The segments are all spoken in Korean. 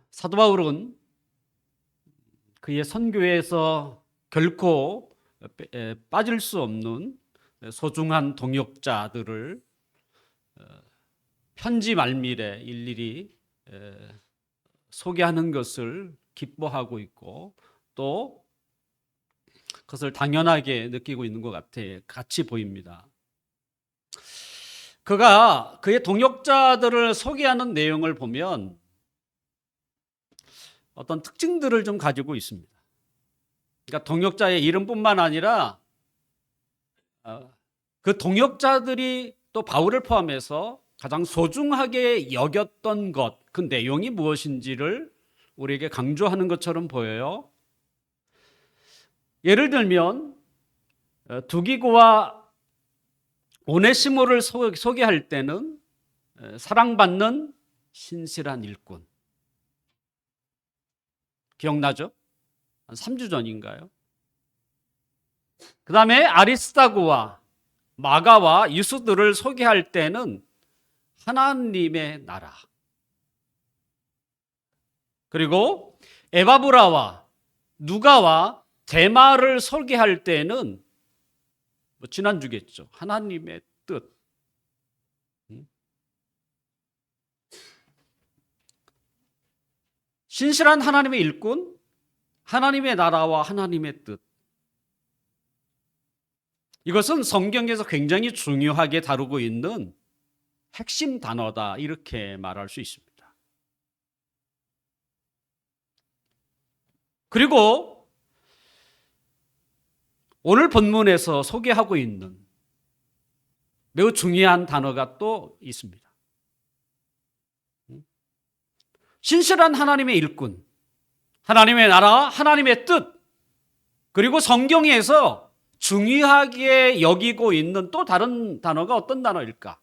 사도 바울은 그의 선교에서 결코 빠질 수 없는 소중한 동역자들을 편지 말미에 일일이 소개하는 것을 기뻐하고 있고 또 그것을 당연하게 느끼고 있는 것 같이 보입니다. 그가 그의 동역자들을 소개하는 내용을 보면 어떤 특징들을 좀 가지고 있습니다. 그러니까 동역자의 이름뿐만 아니라 그 동역자들이 또 바울을 포함해서 가장 소중하게 여겼던 것, 그 내용이 무엇인지를 우리에게 강조하는 것처럼 보여요. 예를 들면 두기고와 오네시모를 소개할 때는 사랑받는 신실한 일꾼. 기억나죠? 한 3주 전인가요? 그 다음에 아리스타고와 마가와 유스들을 소개할 때는 하나님의 나라. 그리고 에바브라와 누가와 데마를 소개할 때는 지난주겠죠. 하나님의 뜻. 신실한 하나님의 일꾼, 하나님의 나라와 하나님의 뜻. 이것은 성경에서 굉장히 중요하게 다루고 있는 핵심 단어다, 이렇게 말할 수 있습니다. 그리고 오늘 본문에서 소개하고 있는 매우 중요한 단어가 또 있습니다. 신실한 하나님의 일꾼, 하나님의 나라, 하나님의 뜻, 그리고 성경에서 중요하게 여기고 있는 또 다른 단어가 어떤 단어일까?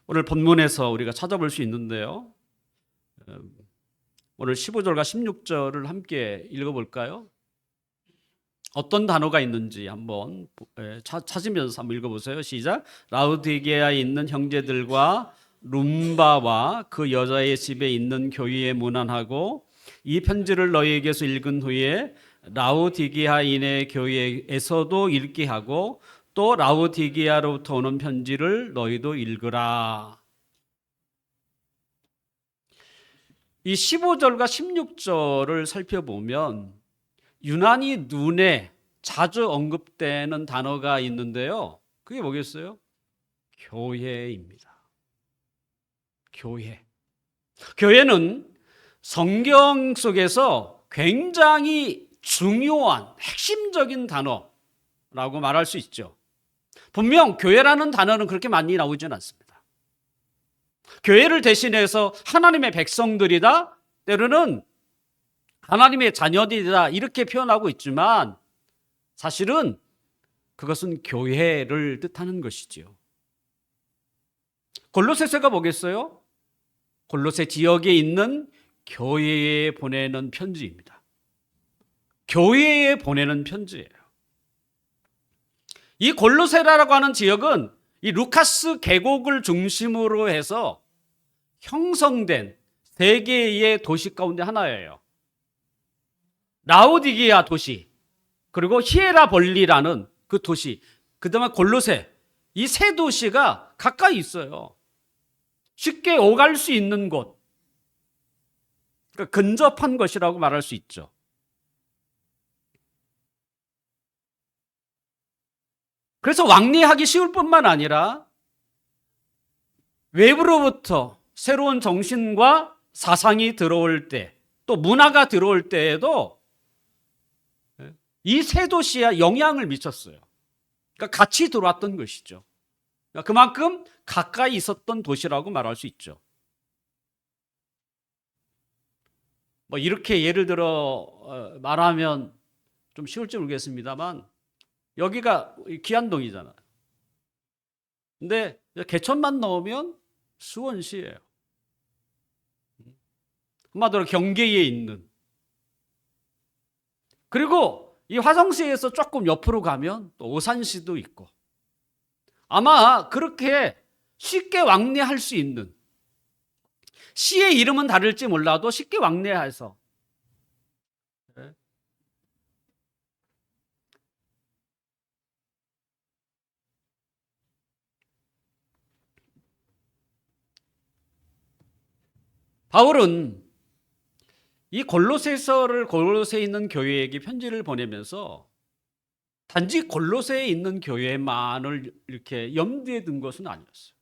오늘 본문에서 우리가 찾아볼 수 있는데요. 오늘 15절과 16절을 함께 읽어볼까요? 어떤 단어가 있는지 한번 찾으면서 한번 읽어보세요. 시작. 라우디게아에 있는 형제들과 룸바와 그 여자의 집에 있는 교회에 문안하고 이 편지를 너희에게서 읽은 후에 라우디게아인의 교회에서도 읽게 하고 또 라우디게아로부터 오는 편지를 너희도 읽으라. 이 15절과 16절을 살펴보면 유난히 눈에 자주 언급되는 단어가 있는데요. 그게 뭐겠어요? 교회입니다. 교회. 교회는 성경 속에서 굉장히 중요한 핵심적인 단어라고 말할 수 있죠. 분명 교회라는 단어는 그렇게 많이 나오지는 않습니다. 교회를 대신해서 하나님의 백성들이다, 때로는 하나님의 자녀들이다, 이렇게 표현하고 있지만 사실은 그것은 교회를 뜻하는 것이지요. 골로새서가 뭐겠어요? 골로새 지역에 있는 교회에 보내는 편지입니다. 교회에 보내는 편지예요. 이 골로새라고 하는 지역은 이 루카스 계곡을 중심으로 해서 형성된 세 개의 도시 가운데 하나예요. 라오디게아 도시, 그리고 히에라볼리라는 그 도시, 그 다음에 골로새, 이 세 도시가 가까이 있어요. 쉽게 오갈 수 있는 곳, 그러니까 근접한 것이라고 말할 수 있죠. 그래서 왕래하기 쉬울 뿐만 아니라 외부로부터 새로운 정신과 사상이 들어올 때, 또 문화가 들어올 때에도 이 세 도시에 영향을 미쳤어요. 그러니까 같이 들어왔던 것이죠. 그러니까 그만큼 가까이 있었던 도시라고 말할 수 있죠. 뭐 이렇게 예를 들어 말하면 좀 쉬울지 모르겠습니다만 여기가 기안동이잖아요. 근데 개천만 넣으면 수원시예요. 한마디로 경계에 있는. 그리고 이 화성시에서 조금 옆으로 가면 또 오산시도 있고, 아마 그렇게 쉽게 왕래할 수 있는, 시의 이름은 다를지 몰라도 쉽게 왕래해서 바울은 이 골로새서를 골로새에 있는 교회에게 편지를 보내면서 단지 골로새에 있는 교회만을 이렇게 염두에 둔 것은 아니었어요.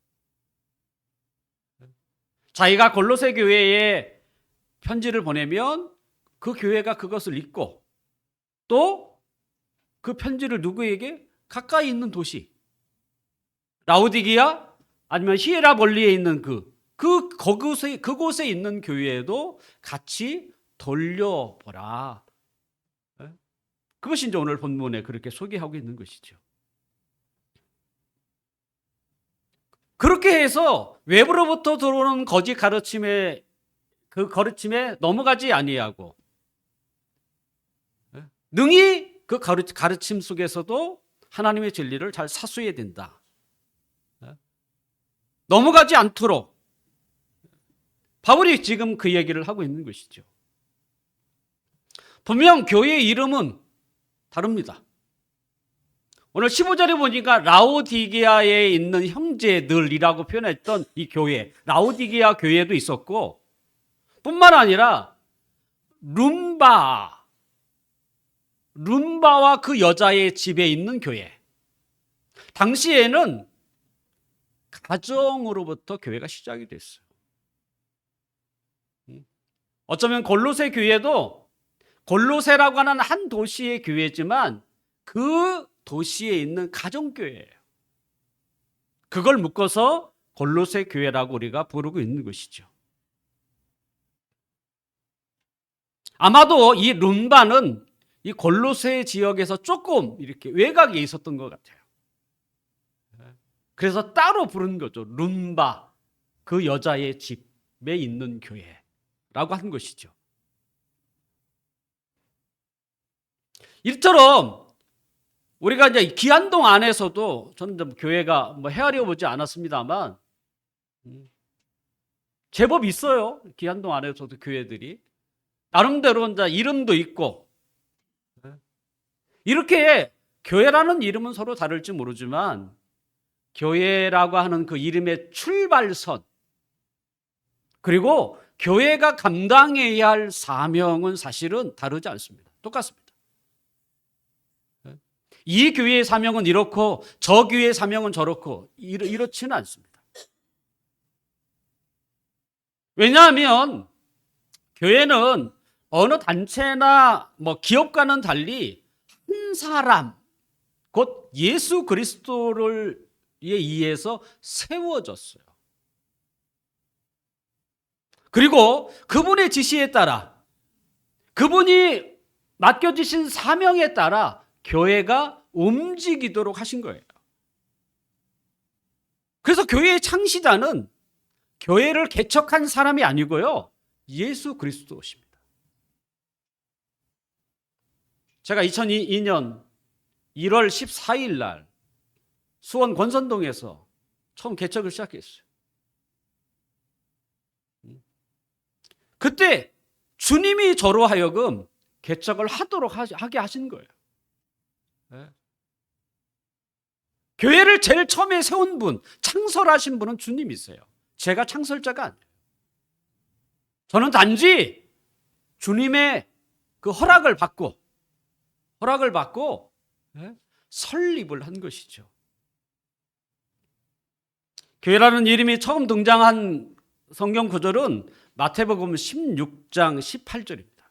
자기가 골로새 교회에 편지를 보내면 그 교회가 그것을 읽고 또 그 편지를 누구에게? 가까이 있는 도시, 라오디게아 아니면 히에라볼리에 있는 그곳에 있는 교회에도 같이 돌려보라. 그것이 이제 오늘 본문에 그렇게 소개하고 있는 것이죠. 그렇게 해서 외부로부터 들어오는 거짓 가르침에 그 가르침에 넘어가지 아니하고 능히 그 가르침 속에서도 하나님의 진리를 잘 사수해야 된다. 넘어가지 않도록 바울이 지금 그 얘기를 하고 있는 것이죠. 분명 교회의 이름은 다릅니다. 오늘 15절에 보니까 라오디게아에 있는 형제들이라고 표현했던 이 교회, 라오디게아 교회도 있었고 뿐만 아니라 룸바와 그 여자의 집에 있는 교회. 당시에는 가정으로부터 교회가 시작이 됐어요. 어쩌면 골로새 교회도 골로새라고 하는 한 도시의 교회지만 그 도시에 있는 가정교회예요. 그걸 묶어서 골로새 교회라고 우리가 부르고 있는 것이죠. 아마도 이 룸바는 이 골로새 지역에서 조금 이렇게 외곽에 있었던 것 같아요. 그래서 따로 부른 거죠. 룸바, 그 여자의 집에 있는 교회라고 한 것이죠. 이처럼 우리가 이제 기안동 안에서도 저는 좀 교회가 헤아려 보지 않았습니다만 제법 있어요. 기안동 안에서도 교회들이 나름대로 이제 이름도 있고 이렇게 교회라는 이름은 서로 다를지 모르지만 교회라고 하는 그 이름의 출발선 그리고 교회가 감당해야 할 사명은 사실은 다르지 않습니다. 똑같습니다. 이 교회의 사명은 이렇고 저 교회의 사명은 저렇고 이렇지는 않습니다. 왜냐하면 교회는 어느 단체나 기업과는 달리 한 사람 곧 예수 그리스도를 의해서 세워졌어요. 그리고 그분의 지시에 따라 그분이 맡겨주신 사명에 따라 교회가 움직이도록 하신 거예요. 그래서 교회의 창시자는 교회를 개척한 사람이 아니고요. 예수 그리스도십니다. 제가 2002년 1월 14일 날 수원 권선동에서 처음 개척을 시작했어요. 그때 주님이 저로 하여금 개척을 하게 하신 거예요. 교회를 제일 처음에 세운 분, 창설하신 분은 주님이세요. 제가 창설자가 아니에요. 저는 단지 주님의 그 허락을 받고 설립을 한 것이죠. 교회라는 이름이 처음 등장한 성경 구절은 마태복음 16장 18절입니다.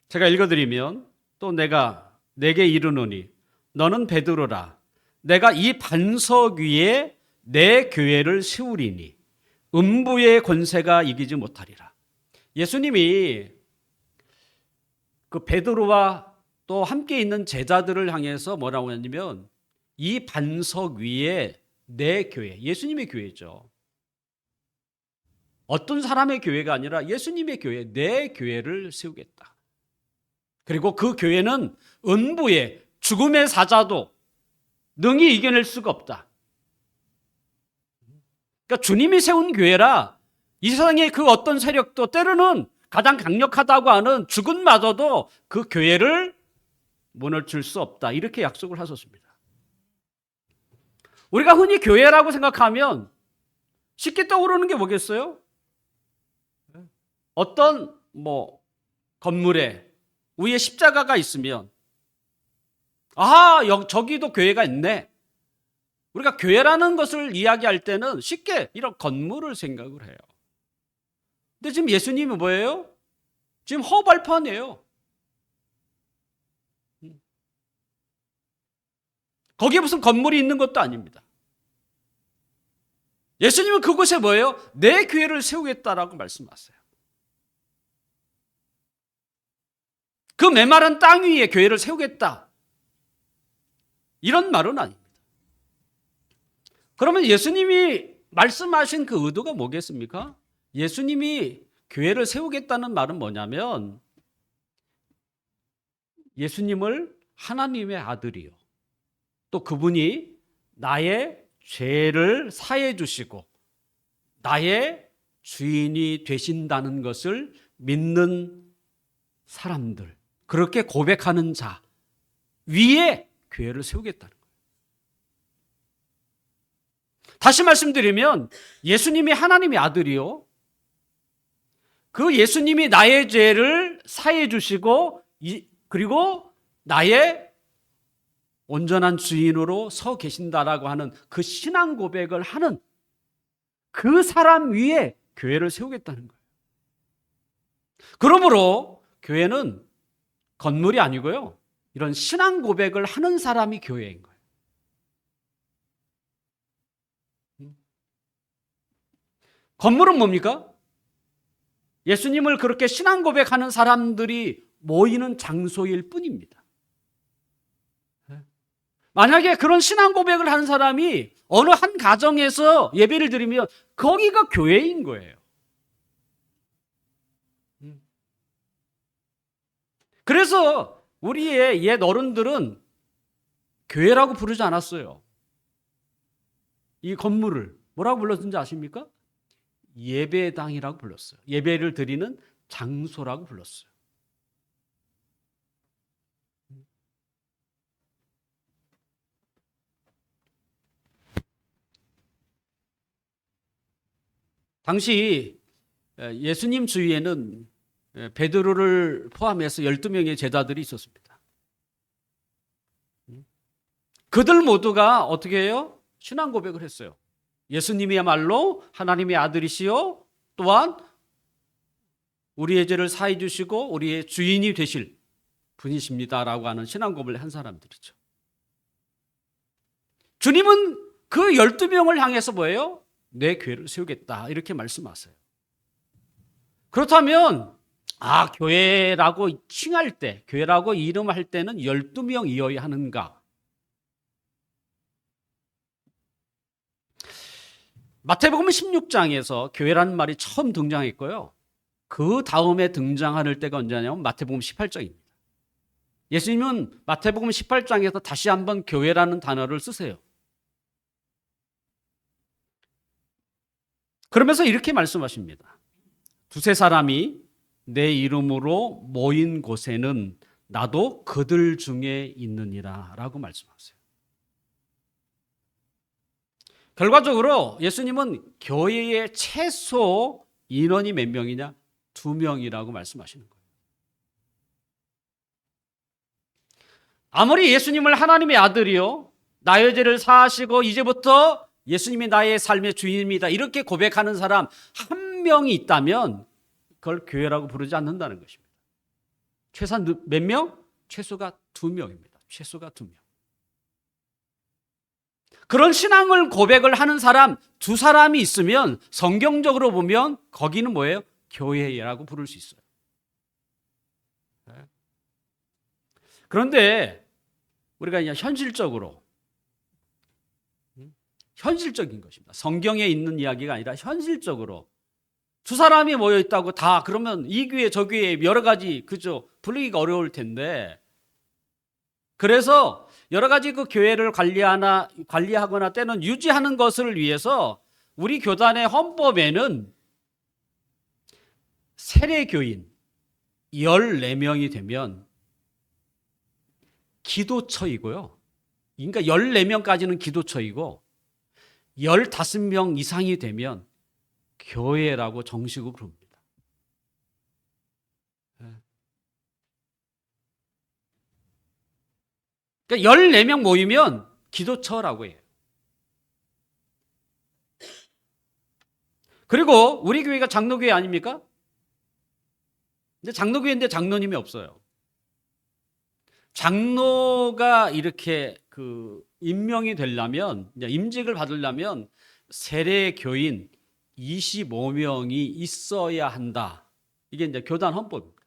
제가 읽어드리면 또 내가 내게 이르노니 너는 베드로라 내가 이 반석 위에 내 교회를 세우리니 음부의 권세가 이기지 못하리라. 예수님이 그 베드로와 또 함께 있는 제자들을 향해서 뭐라고 했냐면 이 반석 위에 내 교회, 예수님의 교회죠. 어떤 사람의 교회가 아니라 예수님의 교회, 내 교회를 세우겠다. 그리고 그 교회는 음부의 죽음의 사자도 능히 이겨낼 수가 없다. 그러니까 주님이 세운 교회라 이 세상의 그 어떤 세력도 때로는 가장 강력하다고 하는 죽음마저도 그 교회를 무너뜨릴 수 없다. 이렇게 약속을 하셨습니다. 우리가 흔히 교회라고 생각하면 쉽게 떠오르는 게 뭐겠어요? 어떤 건물에 위에 십자가가 있으면 저기도 교회가 있네. 우리가 교회라는 것을 이야기할 때는 쉽게 이런 건물을 생각을 해요. 근데 지금 예수님이 뭐예요? 지금 허발판이에요. 거기에 무슨 건물이 있는 것도 아닙니다. 예수님은 그곳에 뭐예요? 내 교회를 세우겠다라고 말씀하세요. 그 메마른 땅 위에 교회를 세우겠다. 이런 말은 아닙니다. 그러면 예수님이 말씀하신 그 의도가 뭐겠습니까? 예수님이 교회를 세우겠다는 말은 뭐냐면 예수님을 하나님의 아들이요. 또 그분이 나의 죄를 사해 주시고 나의 주인이 되신다는 것을 믿는 사람들, 그렇게 고백하는 자 위에 교회를 세우겠다는 거예요. 다시 말씀드리면 예수님이 하나님의 아들이요. 그 예수님이 나의 죄를 사해 주시고 그리고 나의 온전한 주인으로 서 계신다라고 하는 그 신앙 고백을 하는 그 사람 위에 교회를 세우겠다는 거예요. 그러므로 교회는 건물이 아니고요. 이런 신앙 고백을 하는 사람이 교회인 거예요. 건물은 뭡니까? 예수님을 그렇게 신앙 고백하는 사람들이 모이는 장소일 뿐입니다. 만약에 그런 신앙 고백을 하는 사람이 어느 한 가정에서 예배를 드리면 거기가 교회인 거예요. 그래서 우리의 옛 어른들은 교회라고 부르지 않았어요. 이 건물을 뭐라고 불렀는지 아십니까? 예배당이라고 불렀어요. 예배를 드리는 장소라고 불렀어요. 당시 예수님 주위에는 베드로를 포함해서 12명의 제자들이 있었습니다. 그들 모두가 어떻게 해요? 신앙 고백을 했어요. 예수님이야말로 하나님의 아들이시요 또한 우리의 죄를 사해 주시고 우리의 주인이 되실 분이십니다라고 하는 신앙 고백을 한 사람들이죠. 주님은 그 12명을 향해서 뭐예요? 내 교회를 세우겠다 이렇게 말씀하세요. 그렇다면 교회라고 칭할 때, 교회라고 이름할 때는 12명이어야 하는가? 마태복음 16장에서 교회라는 말이 처음 등장했고요. 그 다음에 등장할 때가 언제냐면 마태복음 18장입니다. 예수님은 마태복음 18장에서 다시 한번 교회라는 단어를 쓰세요. 그러면서 이렇게 말씀하십니다. 두세 사람이 내 이름으로 모인 곳에는 나도 그들 중에 있느니라 라고 말씀하세요. 결과적으로 예수님은 교회의 최소 인원이 몇 명이냐? 2명이라고 말씀하시는 거예요. 아무리 예수님을 하나님의 아들이요 나의 죄를 사하시고 이제부터 예수님이 나의 삶의 주인입니다 이렇게 고백하는 사람 한 명이 있다면 그걸 교회라고 부르지 않는다는 것입니다. 최소한 몇 명? 최소가 2명입니다. 최소가 2명. 그런 신앙을 고백을 하는 사람 2사람이 있으면 성경적으로 보면 거기는 뭐예요? 교회라고 부를 수 있어요. 그런데 우리가 그냥 현실적인 것입니다. 성경에 있는 이야기가 아니라 현실적으로 2사람이 모여 있다고 다 그러면 이 교회 저 교회 여러 가지 그죠? 부르기가 어려울 텐데 그래서 여러 가지 그 교회를 관리하거나 때는 유지하는 것을 위해서 우리 교단의 헌법에는 세례교인 14명이 되면 기도처이고요. 그러니까 14명까지는 기도처이고 15명 이상이 되면 교회라고 정식으로 부릅니다. 그러니까 14명 모이면 기도처라고 해요. 그리고 우리 교회가 장로교회 아닙니까? 근데 장로교회인데 장로님이 없어요. 장로가 이렇게 임명이 되려면, 임직을 받으려면 세례교인 25명이 있어야 한다. 이게 이제 교단 헌법입니다.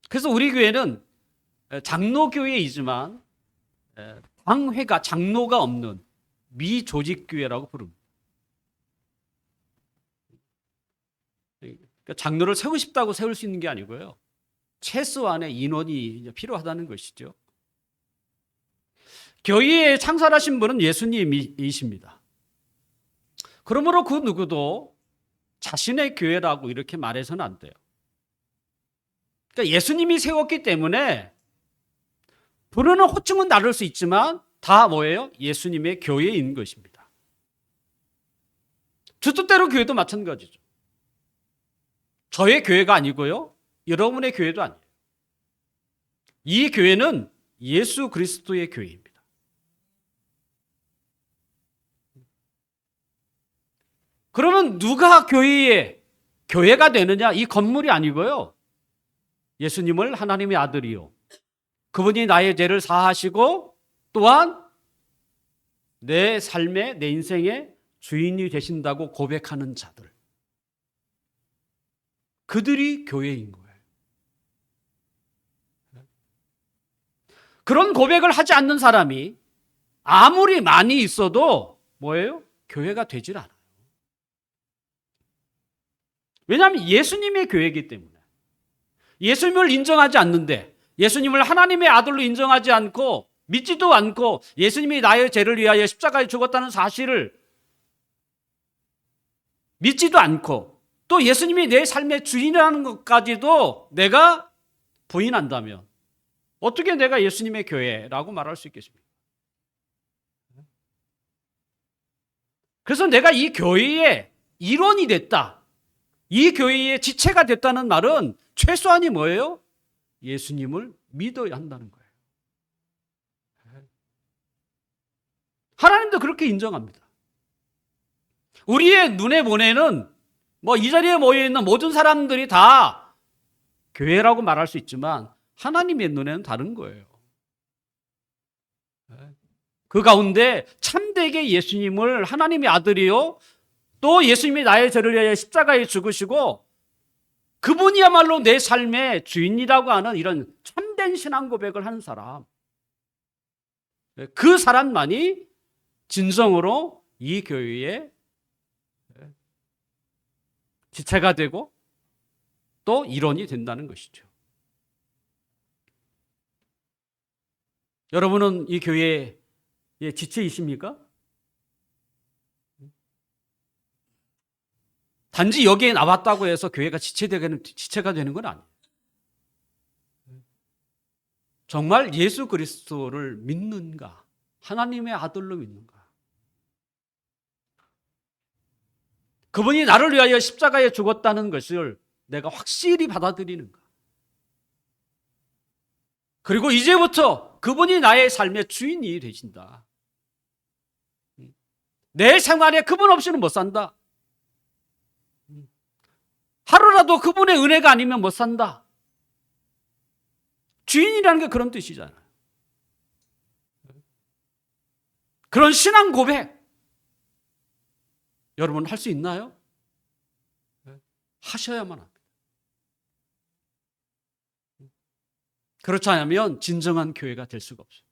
그래서 우리 교회는 장로교회이지만 당회가 장로가 없는 미조직교회라고 부릅니다. 그러니까 장로를 세우고 싶다고 세울 수 있는 게 아니고요. 최소한의 인원이 필요하다는 것이죠. 교회에 창설하신 분은 예수님이십니다. 그러므로 그 누구도 자신의 교회라고 이렇게 말해서는 안 돼요. 그러니까 예수님이 세웠기 때문에 부르는 호칭은 다를 수 있지만 다 뭐예요? 예수님의 교회인 것입니다. 주 뜻대로 교회도 마찬가지죠. 저의 교회가 아니고요. 여러분의 교회도 아니에요. 이 교회는 예수 그리스도의 교회입니다. 그러면 누가 교회가 되느냐? 이 건물이 아니고요. 예수님을 하나님의 아들이요. 그분이 나의 죄를 사하시고 또한 내 삶의, 내 인생의 주인이 되신다고 고백하는 자들. 그들이 교회인 거예요. 그런 고백을 하지 않는 사람이 아무리 많이 있어도 뭐예요? 교회가 되질 않아요. 왜냐하면 예수님의 교회이기 때문에. 예수님을 인정하지 않는데, 예수님을 하나님의 아들로 인정하지 않고 믿지도 않고 예수님이 나의 죄를 위하여 십자가에 죽었다는 사실을 믿지도 않고 또 예수님이 내 삶의 주인이라는 것까지도 내가 부인한다면 어떻게 내가 예수님의 교회라고 말할 수 있겠습니까? 그래서 내가 이 교회의 일원이 됐다, 이 교회의 지체가 됐다는 말은 최소한이 뭐예요? 예수님을 믿어야 한다는 거예요. 하나님도 그렇게 인정합니다. 우리의 눈에 보내는 이 자리에 모여있는 모든 사람들이 다 교회라고 말할 수 있지만 하나님의 눈에는 다른 거예요. 그 가운데 참되게 예수님을 하나님의 아들이요, 또 예수님이 나의 죄를 위하여 십자가에 죽으시고 그분이야말로 내 삶의 주인이라고 하는 이런 참된 신앙 고백을 하는 사람, 그 사람만이 진정으로 이 교회의 지체가 되고 또 일원이 된다는 것이죠. 여러분은 이 교회의 지체이십니까? 단지 여기에 나왔다고 해서 교회가 지체가 되는 건 아니에요. 정말 예수 그리스도를 믿는가? 하나님의 아들로 믿는가? 그분이 나를 위하여 십자가에 죽었다는 것을 내가 확실히 받아들이는가? 그리고 이제부터 그분이 나의 삶의 주인이 되신다. 내 생활에 그분 없이는 못 산다. 하루라도 그분의 은혜가 아니면 못 산다. 주인이라는 게 그런 뜻이잖아요. 그런 신앙 고백 여러분 할 수 있나요? 하셔야만 합니다. 그렇지 않으면 진정한 교회가 될 수가 없어요.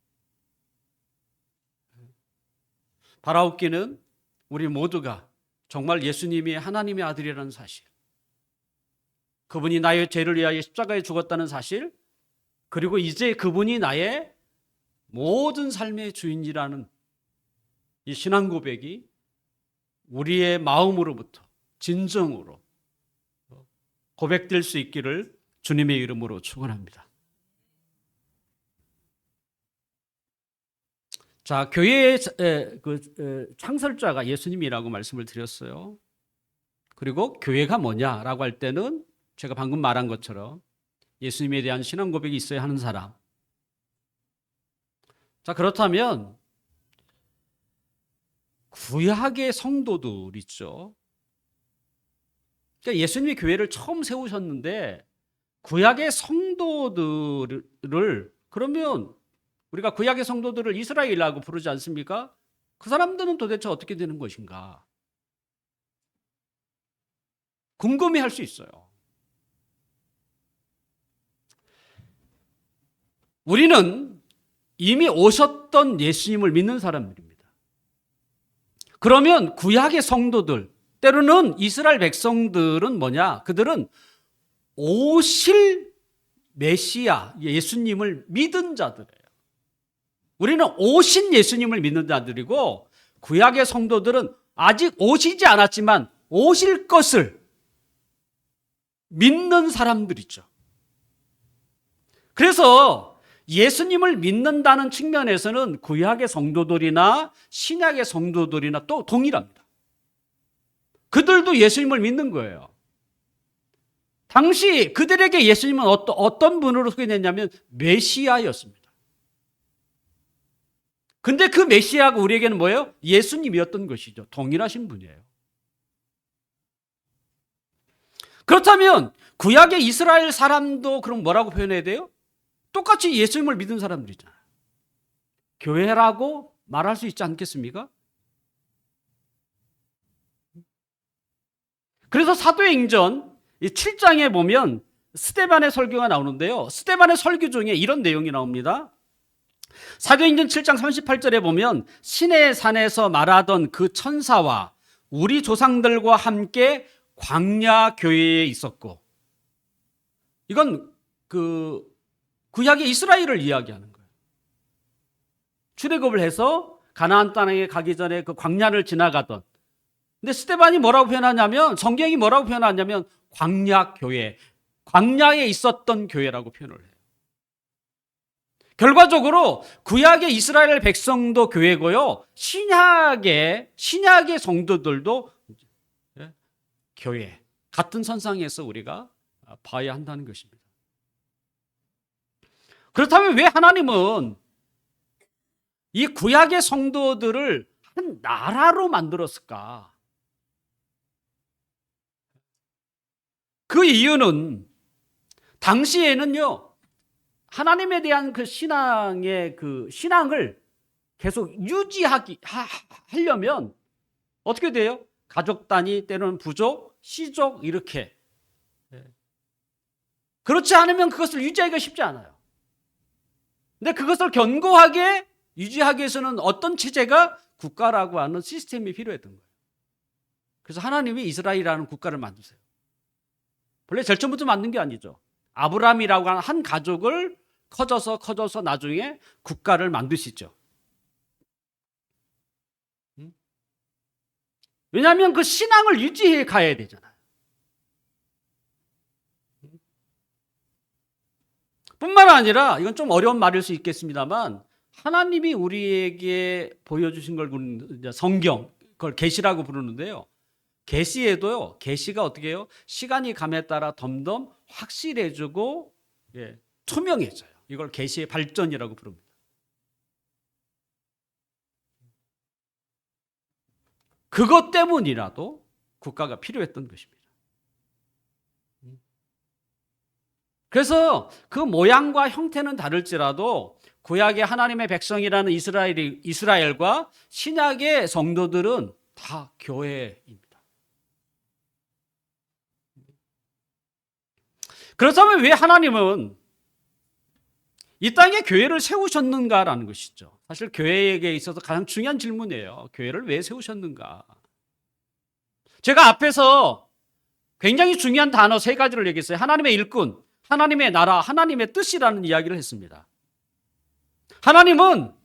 바라옵기는 우리 모두가 정말 예수님이 하나님의 아들이라는 사실, 그분이 나의 죄를 위하여 십자가에 죽었다는 사실, 그리고 이제 그분이 나의 모든 삶의 주인이라는 이 신앙 고백이 우리의 마음으로부터 진정으로 고백될 수 있기를 주님의 이름으로 축원합니다. 자, 교회의 창설자가 예수님이라고 말씀을 드렸어요. 그리고 교회가 뭐냐라고 할 때는 제가 방금 말한 것처럼 예수님에 대한 신앙 고백이 있어야 하는 사람. 자, 그렇다면 구약의 성도들 있죠. 그러니까 예수님이 교회를 처음 세우셨는데 구약의 성도들을, 그러면 우리가 구약의 성도들을 이스라엘이라고 부르지 않습니까? 그 사람들은 도대체 어떻게 되는 것인가? 궁금해할 수 있어요. 우리는 이미 오셨던 예수님을 믿는 사람들입니다. 그러면 구약의 성도들, 때로는 이스라엘 백성들은 뭐냐? 그들은 오실 메시아 예수님을 믿은 자들이에요. 우리는 오신 예수님을 믿는 자들이고, 구약의 성도들은 아직 오시지 않았지만 오실 것을 믿는 사람들이죠. 그래서 예수님을 믿는다는 측면에서는 구약의 성도들이나 신약의 성도들이나 또 동일합니다. 그들도 예수님을 믿는 거예요. 당시 그들에게 예수님은 어떤 분으로 소개됐냐면 메시아였습니다. 근데 그 메시아가 우리에게는 뭐예요? 예수님이었던 것이죠. 동일하신 분이에요. 그렇다면 구약의 이스라엘 사람도 그럼 뭐라고 표현해야 돼요? 똑같이 예수님을 믿은 사람들이잖아요. 교회라고 말할 수 있지 않겠습니까? 그래서 사도행전 7장에 보면 스데반의 설교가 나오는데요. 스데반의 설교 중에 이런 내용이 나옵니다. 사도행전 7장 38절에 보면 시내의 산에서 말하던 그 천사와 우리 조상들과 함께 광야 교회에 있었고, 이건 그 구약의 이스라엘을 이야기하는 거예요. 출애굽을 해서 가나안 땅에 가기 전에 그 광야를 지나가던, 근데 스데반이 뭐라고 표현하냐면, 성경이 뭐라고 표현하냐면 광야 교회, 광야에 있었던 교회라고 표현을 해요. 결과적으로 구약의 이스라엘 백성도 교회고요, 신약의 성도들도 교회, 같은 선상에서 우리가 봐야 한다는 것입니다. 그렇다면 왜 하나님은 이 구약의 성도들을 한 나라로 만들었을까? 그 이유는 당시에는요, 하나님에 대한 그 신앙의 그 신앙을 계속 유지하려면 어떻게 돼요? 가족 단위, 때로는 부족, 시족, 이렇게. 그렇지 않으면 그것을 유지하기가 쉽지 않아요. 근데 그것을 견고하게 유지하기 위해서는 어떤 체제가, 국가라고 하는 시스템이 필요했던 거예요. 그래서 하나님이 이스라엘이라는 국가를 만드세요. 원래 제일 처음부터 만든 게 아니죠. 아브라함이라고 하는 한 가족을 커져서 나중에 국가를 만드시죠. 왜냐하면 그 신앙을 유지해 가야 되잖아요. 뿐만 아니라, 이건 좀 어려운 말일 수 있겠습니다만, 하나님이 우리에게 보여주신 걸 성경, 그걸 계시라고 부르는데요. 계시에도요, 계시가 어떻게 해요? 시간이 감에 따라 점점 확실해지고 투명해져요. 이걸 계시의 발전이라고 부릅니다. 그것 때문이라도 국가가 필요했던 것입니다. 그래서 그 모양과 형태는 다를지라도 구약의 하나님의 백성이라는 이스라엘과 신약의 성도들은 다 교회입니다. 그렇다면 왜 하나님은 이 땅에 교회를 세우셨는가라는 것이죠. 사실 교회에게 있어서 가장 중요한 질문이에요. 교회를 왜 세우셨는가? 제가 앞에서 굉장히 중요한 단어 세 가지를 얘기했어요. 하나님의 일꾼, 하나님의 나라, 하나님의 뜻이라는 이야기를 했습니다. 하나님은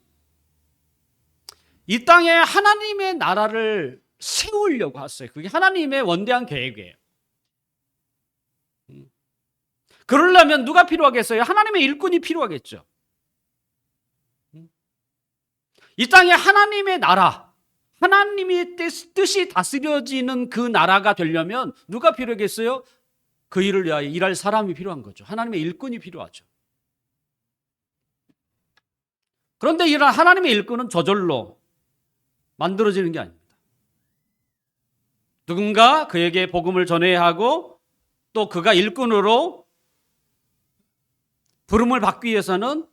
이 땅에 하나님의 나라를 세우려고 하셨어요. 그게 하나님의 원대한 계획이에요. 그러려면 누가 필요하겠어요? 하나님의 일꾼이 필요하겠죠. 이 땅에 하나님의 나라, 하나님의 뜻이 다스려지는 그 나라가 되려면 누가 필요하겠어요? 그 일을 위하여 일할 사람이 필요한 거죠. 하나님의 일꾼이 필요하죠. 그런데 이런 하나님의 일꾼은 저절로 만들어지는 게 아닙니다. 누군가 그에게 복음을 전해야 하고 또 그가 일꾼으로 부름을 받기 위해서는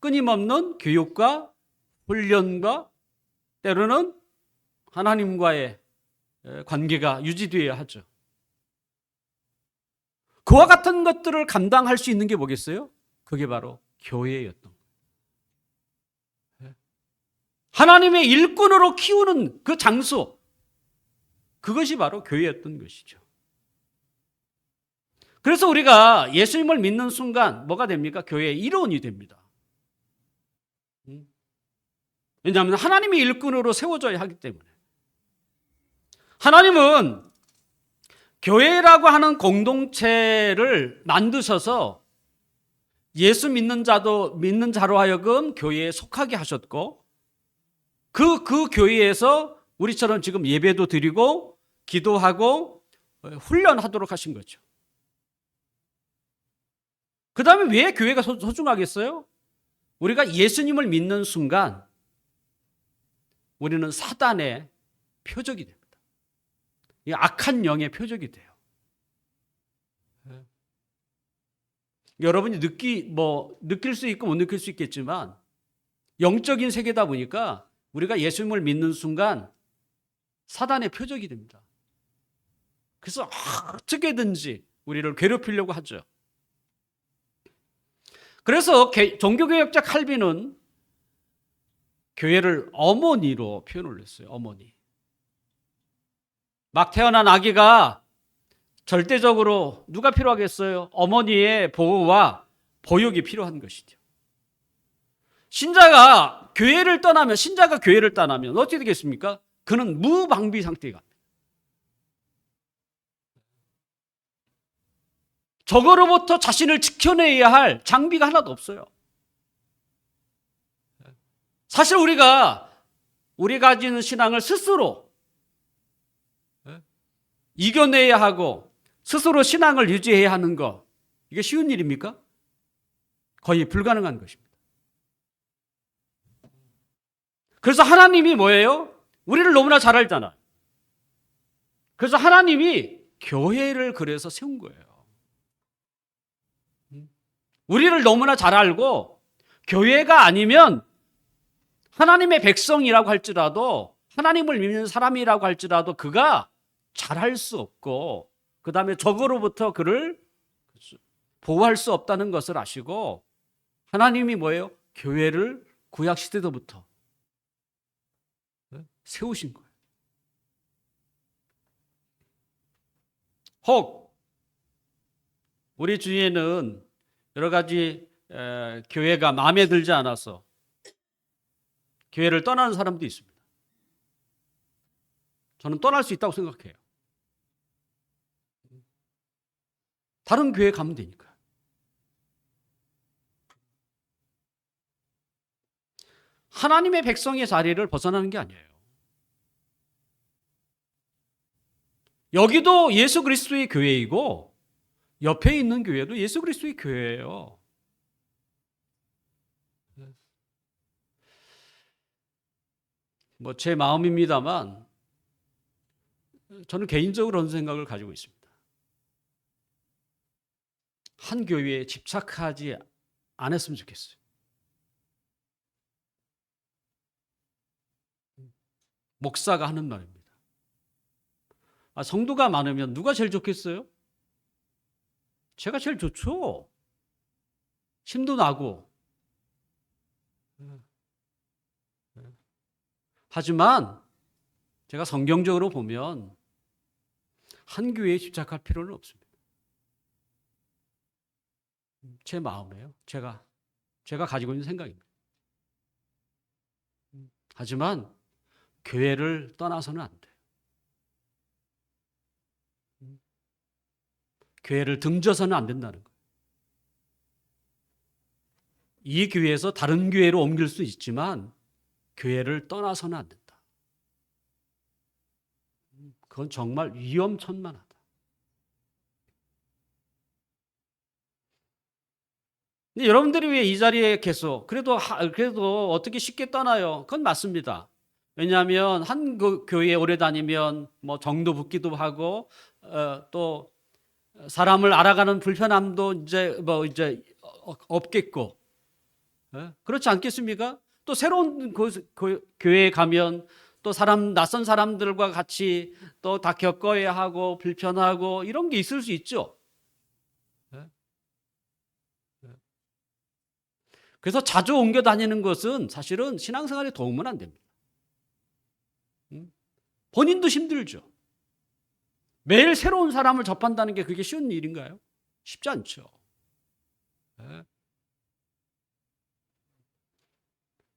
끊임없는 교육과 훈련과 때로는 하나님과의 관계가 유지되어야 하죠. 그와 같은 것들을 감당할 수 있는 게 뭐겠어요? 그게 바로 교회였던 거예요. 하나님의 일꾼으로 키우는 그 장소, 그것이 바로 교회였던 것이죠. 그래서 우리가 예수님을 믿는 순간 뭐가 됩니까? 교회의 일원이 됩니다. 왜냐하면 하나님의 일꾼으로 세워져야 하기 때문에. 하나님은 교회라고 하는 공동체를 만드셔서 예수 믿는 자로 하여금 교회에 속하게 하셨고 그 교회에서 우리처럼 지금 예배도 드리고 기도하고 훈련하도록 하신 거죠. 그 다음에 왜 교회가 소중하겠어요? 우리가 예수님을 믿는 순간 우리는 사단의 표적이 됩니다. 이 악한 영의 표적이 돼요. 여러분이 느낄 수 있고 못 느낄 수 있겠지만 영적인 세계다 보니까 우리가 예수님을 믿는 순간 사단의 표적이 됩니다. 그래서 어떻게든지 우리를 괴롭히려고 하죠. 그래서 종교개혁자 칼빈은 교회를 어머니로 표현을 했어요. 어머니. 막 태어난 아기가 절대적으로 누가 필요하겠어요? 어머니의 보호와 보육이 필요한 것이죠. 신자가 교회를 떠나면 어떻게 되겠습니까? 그는 무방비 상태에 갑니다. 적으로부터 자신을 지켜내야 할 장비가 하나도 없어요. 사실 우리가 가지는 신앙을 스스로 이겨내야 하고 스스로 신앙을 유지해야 하는 것, 이게 쉬운 일입니까? 거의 불가능한 것입니다. 그래서 하나님이 뭐예요? 우리를 너무나 잘 알잖아요. 그래서 하나님이 교회를 그래서 세운 거예요. 우리를 너무나 잘 알고 교회가 아니면 하나님의 백성이라고 할지라도 하나님을 믿는 사람이라고 할지라도 그가 잘할 수 없고 그 다음에 적으로부터 그를 보호할 수 없다는 것을 아시고 하나님이 뭐예요? 교회를 구약시대부터 세우신 거예요. 혹 우리 주위에는 여러 가지 교회가 마음에 들지 않아서 교회를 떠나는 사람도 있습니다. 저는 떠날 수 있다고 생각해요. 다른 교회 가면 되니까. 하나님의 백성의 자리를 벗어나는 게 아니에요. 여기도 예수 그리스도의 교회이고 옆에 있는 교회도 예수 그리스도의 교회예요. 제 마음입니다만 저는 개인적으로 그런 생각을 가지고 있습니다. 한 교회에 집착하지 않았으면 좋겠어요. 목사가 하는 말입니다. 성도가 많으면 누가 제일 좋겠어요? 제가 제일 좋죠. 힘도 나고. 하지만 제가 성경적으로 보면 한 교회에 집착할 필요는 없습니다. 제 마음이에요. 제가 가지고 있는 생각입니다. 하지만 교회를 떠나서는 안 돼요. 교회를 등져서는 안 된다는 거예요. 이 교회에서 다른 교회로 옮길 수 있지만 교회를 떠나서는 안 된다. 그건 정말 위험천만하다. 근데 여러분들이 왜 이 자리에 계속 그래도 어떻게 쉽게 떠나요? 그건 맞습니다. 왜냐하면 한 교회에 오래 다니면 뭐 정도 붙기도 하고 또 사람을 알아가는 불편함도 이제 없겠고, 그렇지 않겠습니까? 또 새로운 교회에 가면 또 낯선 사람들과 같이 또 다 겪어야 하고 불편하고 이런 게 있을 수 있죠. 그래서 자주 옮겨 다니는 것은 사실은 신앙생활에 도움은 안 됩니다. 본인도 힘들죠. 매일 새로운 사람을 접한다는 게 그게 쉬운 일인가요? 쉽지 않죠.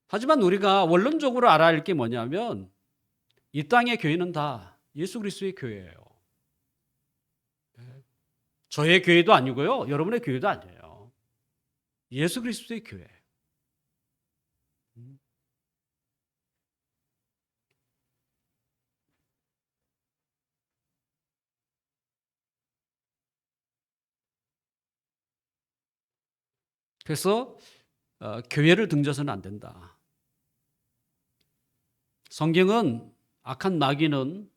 하지만 우리가 원론적으로 알아야 할 게 뭐냐면 이 땅의 교회는 다 예수 그리스도의 교회예요. 저의 교회도 아니고요. 여러분의 교회도 아니에요. 예수 그리스도의 교회. 그래서 교회를 등져서는 안 된다. 성경은 악한 마귀는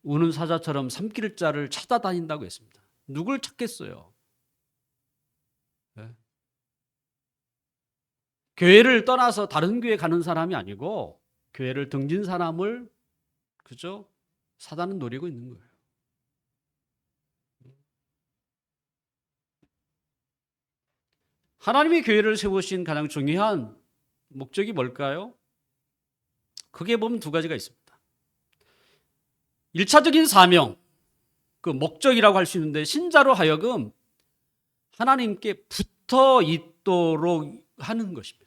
우는 사자처럼 삼킬 자를 찾아다닌다고 했습니다. 누굴 찾겠어요? 교회를 떠나서 다른 교회 가는 사람이 아니고 교회를 등진 사람을 그죠? 사단은 노리고 있는 거예요. 하나님이 교회를 세우신 가장 중요한 목적이 뭘까요? 크게 보면 두 가지가 있습니다. 1차적인 사명, 그 목적이라고 할 수 있는데 신자로 하여금 하나님께 붙어 있도록 하는 것입니다.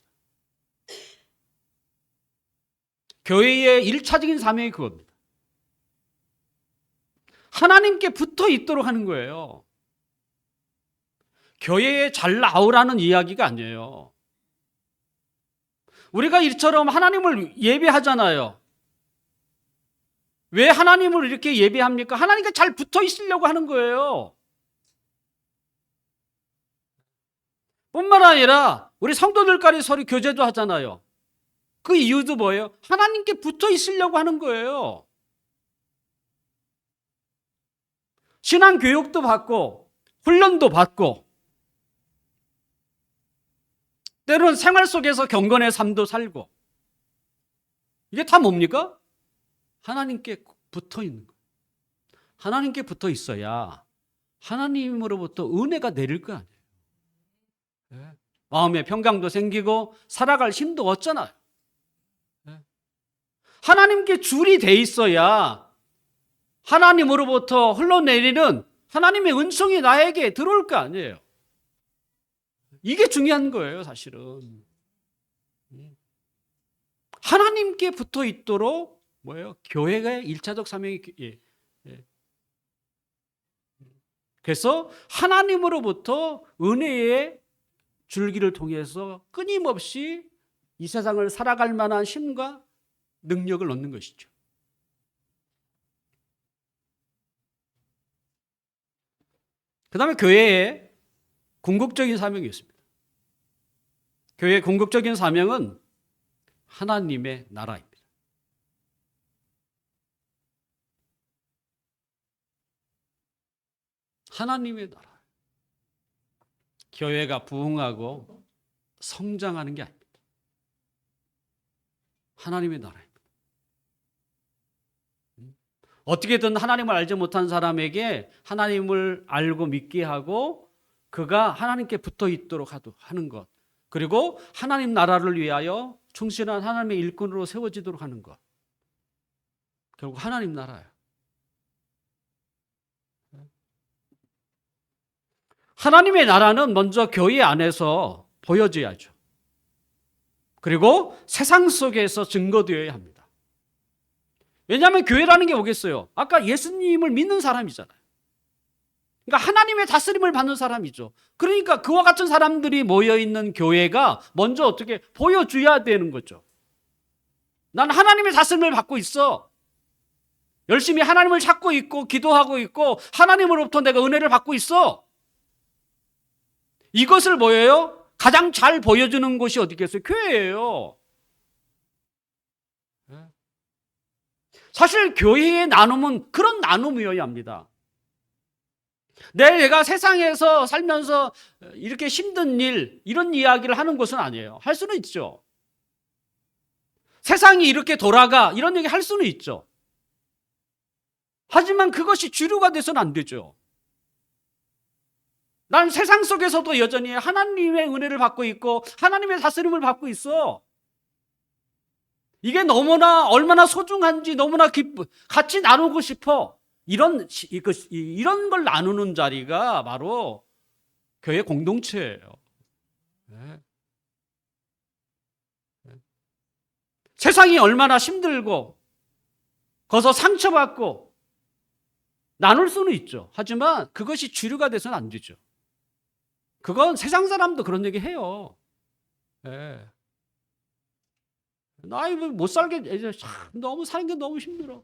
교회의 1차적인 사명이 그겁니다. 하나님께 붙어 있도록 하는 거예요. 교회에 잘 나오라는 이야기가 아니에요. 우리가 이처럼 하나님을 예배하잖아요. 왜 하나님을 이렇게 예배합니까? 하나님께 잘 붙어 있으려고 하는 거예요. 뿐만 아니라 우리 성도들끼리 서로 교제도 하잖아요. 그 이유도 뭐예요? 하나님께 붙어 있으려고 하는 거예요. 신앙 교육도 받고 훈련도 받고 때로는 생활 속에서 경건의 삶도 살고 이게 다 뭡니까? 하나님께 붙어 있는 거예요. 하나님께 붙어 있어야 하나님으로부터 은혜가 내릴 거 아니에요. 마음의 평강도 생기고 살아갈 힘도 얻잖아요. 하나님께 줄이 돼 있어야 하나님으로부터 흘러내리는 하나님의 은총이 나에게 들어올 거 아니에요. 이게 중요한 거예요, 사실은. 하나님께 붙어 있도록 뭐예요? 교회가 1차적 사명이 그래서 하나님으로부터 은혜의 줄기를 통해서 끊임없이 이 세상을 살아갈 만한 힘과 능력을 얻는 것이죠. 그 다음에 교회의 궁극적인 사명이 있습니다. 교회의 궁극적인 사명은 하나님의 나라입니다. 하나님의 나라. 교회가 부흥하고 성장하는 게 아닙니다. 하나님의 나라입니다. 어떻게든 하나님을 알지 못한 사람에게 하나님을 알고 믿게 하고 그가 하나님께 붙어 있도록 하는 것. 그리고 하나님 나라를 위하여 충실한 하나님의 일꾼으로 세워지도록 하는 것. 결국 하나님 나라예요. 하나님의 나라는 먼저 교회 안에서 보여져야죠. 그리고 세상 속에서 증거되어야 합니다. 왜냐하면 교회라는 게 뭐겠어요? 아까 예수님을 믿는 사람이잖아요. 그러니까 하나님의 다스림을 받는 사람이죠. 그러니까 그와 같은 사람들이 모여있는 교회가 먼저 어떻게 보여줘야 되는 거죠. 난 하나님의 다스림을 받고 있어. 열심히 하나님을 찾고 있고 기도하고 있고 하나님으로부터 내가 은혜를 받고 있어. 이것을 뭐예요? 가장 잘 보여주는 곳이 어디겠어요? 교회예요. 사실 교회의 나눔은 그런 나눔이어야 합니다. 내가 세상에서 살면서 이렇게 힘든 일, 이런 이야기를 하는 것은 아니에요. 할 수는 있죠. 세상이 이렇게 돌아가, 이런 얘기 할 수는 있죠. 하지만 그것이 주류가 돼서는 안 되죠. 난 세상 속에서도 여전히 하나님의 은혜를 받고 있고 하나님의 다스림을 받고 있어. 이게 너무나 얼마나 소중한지 너무나 같이 나누고 싶어. 이런 걸 나누는 자리가 바로 교회 공동체예요. 네. 세상이 얼마나 힘들고 거기서 상처받고 나눌 수는 있죠. 하지만 그것이 주류가 돼서는 안 되죠. 그건 세상 사람도 그런 얘기 해요. 네. 나 이거 못 살게, 너무 사는 게 너무 힘들어.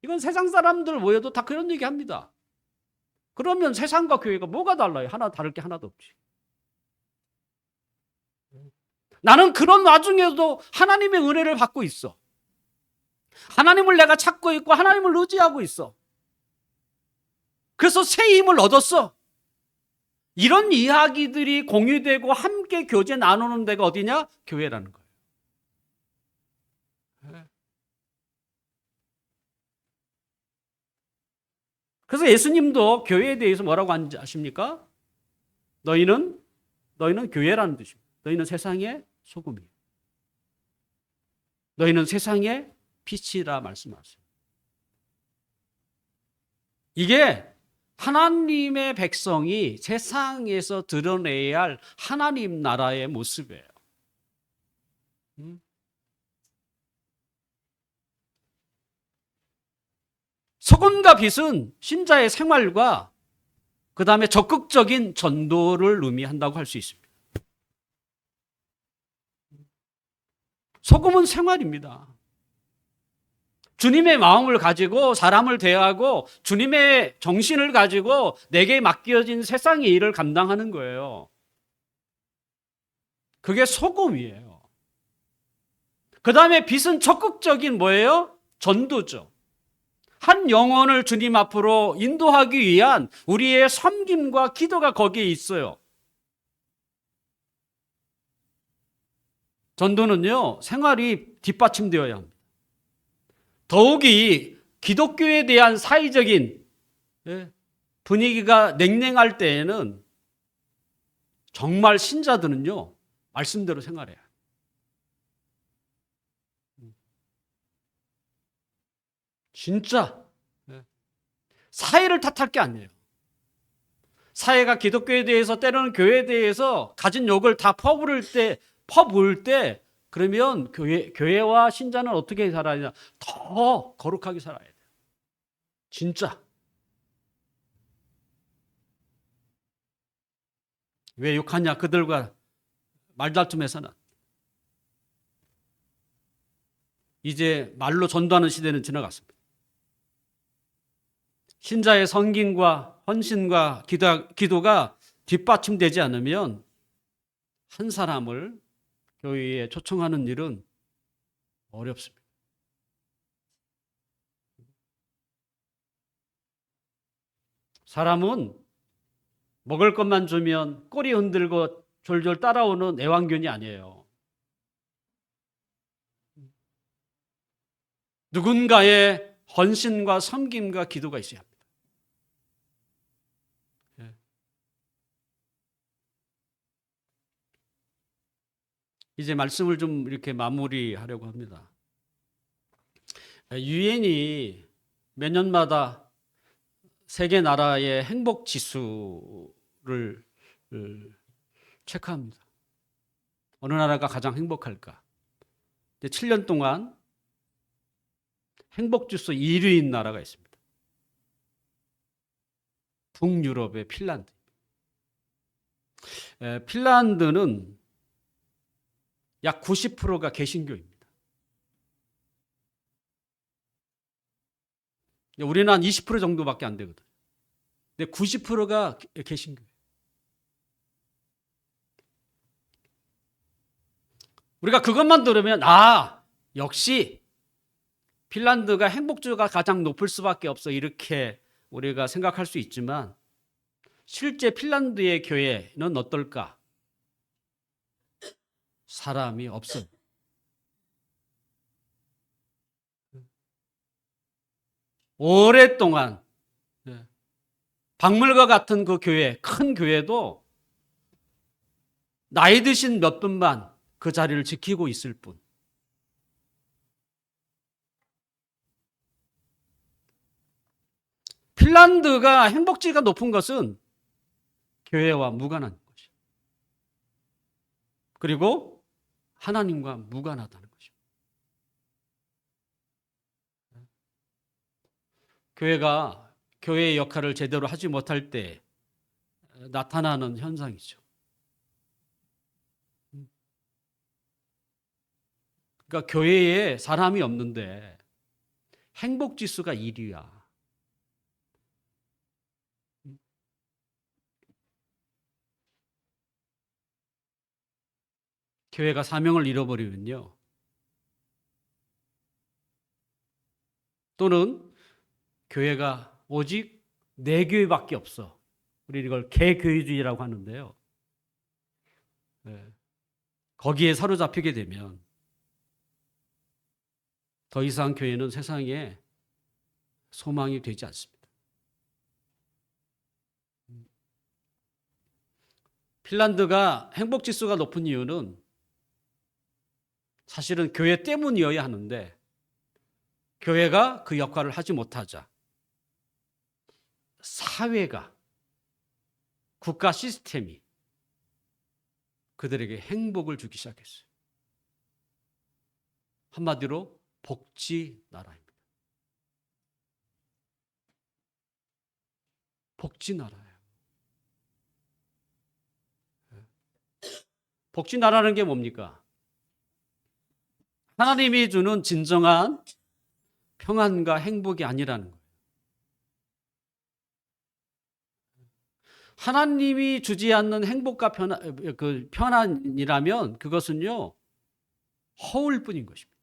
이건 세상 사람들 모여도 다 그런 얘기 합니다. 그러면 세상과 교회가 뭐가 달라요? 하나 다를 게 하나도 없지. 나는 그런 와중에도 하나님의 은혜를 받고 있어. 하나님을 내가 찾고 있고 하나님을 의지하고 있어. 그래서 새 힘을 얻었어. 이런 이야기들이 공유되고 함께 교제 나누는 데가 어디냐? 교회라는 거예요. 그래서 예수님도 교회에 대해서 뭐라고 하십니까? 너희는 교회라는 뜻입니다. 너희는 세상의 소금이에요. 너희는 세상의 빛이라 말씀하세요. 이게 하나님의 백성이 세상에서 드러내야 할 하나님 나라의 모습이에요. 소금과 빛은 신자의 생활과 그 다음에 적극적인 전도를 의미한다고 할 수 있습니다. 소금은 생활입니다. 주님의 마음을 가지고 사람을 대하고 주님의 정신을 가지고 내게 맡겨진 세상의 일을 감당하는 거예요. 그게 소금이에요. 그 다음에 빛은 적극적인 뭐예요? 전도죠. 한 영혼을 주님 앞으로 인도하기 위한 우리의 섬김과 기도가 거기에 있어요. 전도는요, 생활이 뒷받침되어야 합니다. 더욱이 기독교에 대한 사회적인 분위기가 냉랭할 때에는 정말 신자들은요, 말씀대로 생활해야 해요. 진짜 사회를 탓할 게 아니에요. 사회가 기독교에 대해서 때로는 교회에 대해서 가진 욕을 다 퍼부을 때 그러면 교회와 신자는 어떻게 살아야 되냐? 더 거룩하게 살아야 돼요. 진짜. 왜 욕하냐? 그들과 말다툼에서는. 이제 말로 전도하는 시대는 지나갔습니다. 신자의 성김과 헌신과 기도가 뒷받침되지 않으면 한 사람을 교회에 초청하는 일은 어렵습니다. 사람은 먹을 것만 주면 꼬리 흔들고 졸졸 따라오는 애완견이 아니에요. 누군가의 헌신과 섬김과 기도가 있어야 합니다. 이제 말씀을 좀 이렇게 마무리하려고 합니다. 유엔이 몇 년마다 세계 나라의 행복 지수를 체크합니다. 어느 나라가 가장 행복할까? 7년 동안 행복지수 1위인 나라가 있습니다. 북유럽의 핀란드. 핀란드는 약 90%가 개신교입니다. 우리는 한 20% 정도밖에 안 되거든요. 근데 90%가 개신교예요. 우리가 그것만 들으면 역시 핀란드가 행복주가 가장 높을 수밖에 없어, 이렇게 우리가 생각할 수 있지만 실제 핀란드의 교회는 어떨까? 사람이 없어요. 오랫동안 박물과 같은 그 교회, 큰 교회도 나이 드신 몇 분만 그 자리를 지키고 있을 뿐. 핀란드가 행복지가 높은 것은 교회와 무관한 것이죠. 그리고 하나님과 무관하다는 것이죠. 교회가 교회의 역할을 제대로 하지 못할 때 나타나는 현상이죠. 그러니까 교회에 사람이 없는데 행복지수가 1위야. 교회가 사명을 잃어버리면요. 또는 교회가 오직 내 교회밖에 없어. 우리 이걸 개교회주의라고 하는데요. 거기에 사로잡히게 되면 더 이상 교회는 세상에 소망이 되지 않습니다. 핀란드가 행복지수가 높은 이유는 사실은 교회 때문이어야 하는데 교회가 그 역할을 하지 못하자 사회가, 국가 시스템이 그들에게 행복을 주기 시작했어요. 한마디로 복지 나라입니다. 복지 나라예요. 복지 나라는 게 뭡니까? 하나님이 주는 진정한 평안과 행복이 아니라는 거예요. 하나님이 주지 않는 행복과 편안이라면 그것은요, 허울 뿐인 것입니다.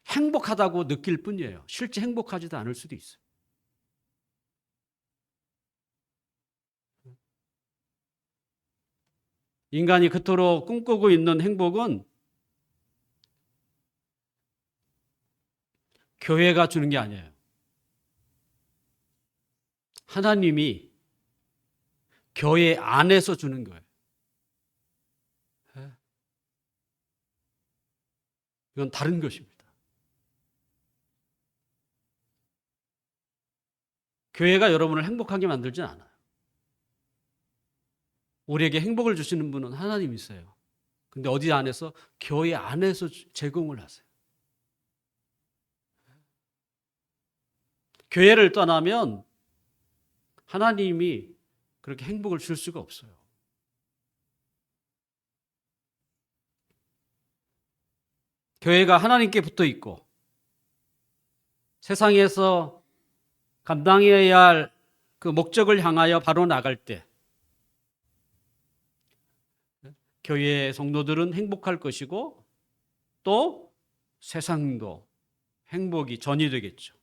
행복하다고 느낄 뿐이에요. 실제 행복하지도 않을 수도 있어요. 인간이 그토록 꿈꾸고 있는 행복은 교회가 주는 게 아니에요. 하나님이 교회 안에서 주는 거예요. 이건 다른 것입니다. 교회가 여러분을 행복하게 만들진 않아요. 우리에게 행복을 주시는 분은 하나님이세요. 근데 어디 안에서? 교회 안에서 제공을 하세요. 교회를 떠나면 하나님이 그렇게 행복을 줄 수가 없어요. 교회가 하나님께 붙어 있고 세상에서 감당해야 할 그 목적을 향하여 바로 나갈 때 교회의 성도들은 행복할 것이고 또 세상도 행복이 전이 되겠죠.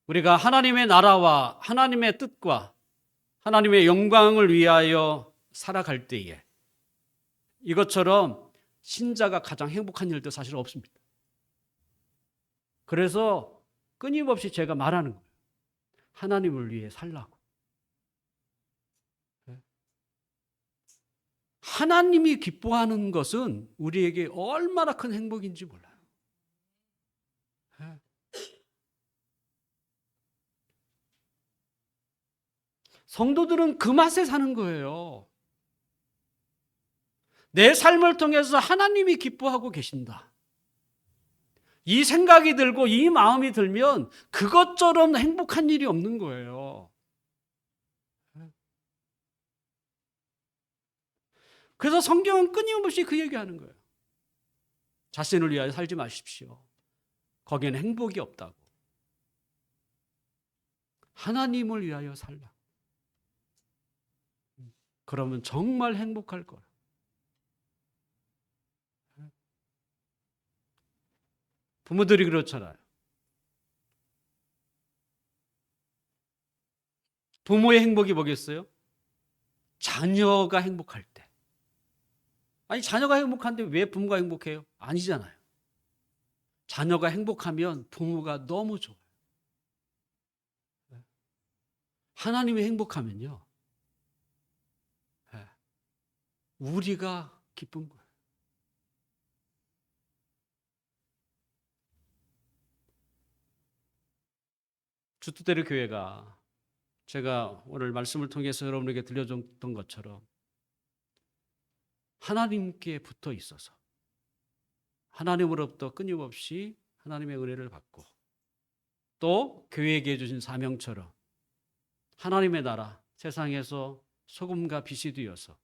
우리가 하나님의 나라와 하나님의 뜻과 하나님의 영광을 위하여 살아갈 때에 이것처럼 신자가 가장 행복한 일도 사실 없습니다. 그래서 끊임없이 제가 말하는 거예요. 하나님을 위해 살라고. 하나님이 기뻐하는 것은 우리에게 얼마나 큰 행복인지 몰라요. 성도들은 그 맛에 사는 거예요. 내 삶을 통해서 하나님이 기뻐하고 계신다. 이 생각이 들고 이 마음이 들면 그것처럼 행복한 일이 없는 거예요. 그래서 성경은 끊임없이 그 얘기하는 거예요. 자신을 위하여 살지 마십시오. 거기에는 행복이 없다고. 하나님을 위하여 살라. 그러면 정말 행복할 거예요. 부모들이 그렇잖아요. 부모의 행복이 뭐겠어요? 자녀가 행복할 때. 아니, 자녀가 행복한데 왜 부모가 행복해요? 아니잖아요. 자녀가 행복하면 부모가 너무 좋아요. 하나님이 행복하면요, 우리가 기쁜 거예요. 주투데르 교회가 제가 오늘 말씀을 통해서 여러분에게 들려줬던 것처럼 하나님께 붙어 있어서 하나님으로부터 끊임없이 하나님의 은혜를 받고 또 교회에게 주신 사명처럼 하나님의 나라 세상에서 소금과 빛이 되어서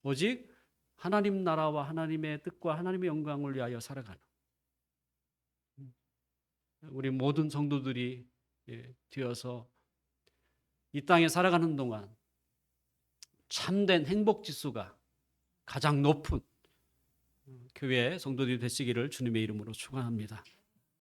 오직 하나님 나라와 하나님의 뜻과 하나님의 영광을 위하여 살아가는 우리 모든 성도들이 되어서 이 땅에 살아가는 동안 참된 행복 지수가 가장 높은 교회 성도들이 되시기를 주님의 이름으로 축원합니다.